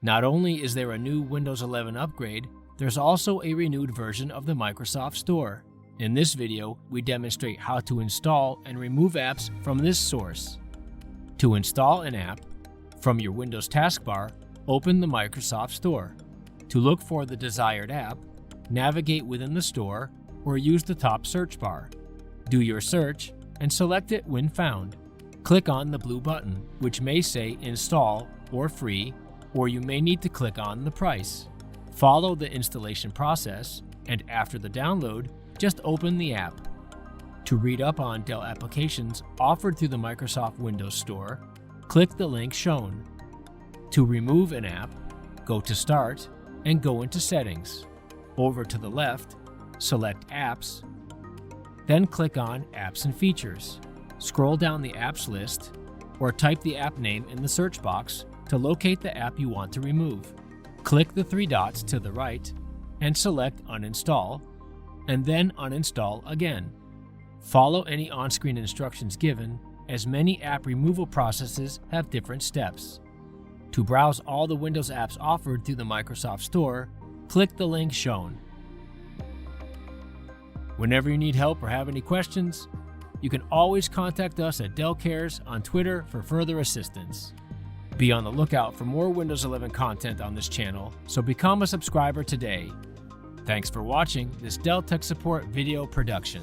Not only is there a new Windows 11 upgrade, there's also a renewed version of the Microsoft Store. In this video, we demonstrate how to install and remove apps from this source. To install an app, from your Windows taskbar, open the Microsoft Store. To look for the desired app, navigate within the store or use the top search bar. Do your search and select it when found. Click on the blue button, which may say Install or Free, or you may need to click on the price. Follow the installation process, and after the download, just open the app. To read up on Dell applications offered through the Microsoft Windows Store, click the link shown. To remove an app, go to Start and go into Settings. Over to the left, select Apps, then click on Apps and Features. Scroll down the apps list or type the app name in the search box to locate the app you want to remove. Click the three dots to the right and select Uninstall, and then uninstall again. Follow any on-screen instructions given, as many app removal processes have different steps. To browse all the Windows apps offered through the Microsoft Store, click the link shown. Whenever you need help or have any questions, you can always contact us at Dell Cares on Twitter for further assistance. Be on the lookout for more Windows 11 content on this channel, so become a subscriber today. Thanks for watching this Dell Tech Support video production.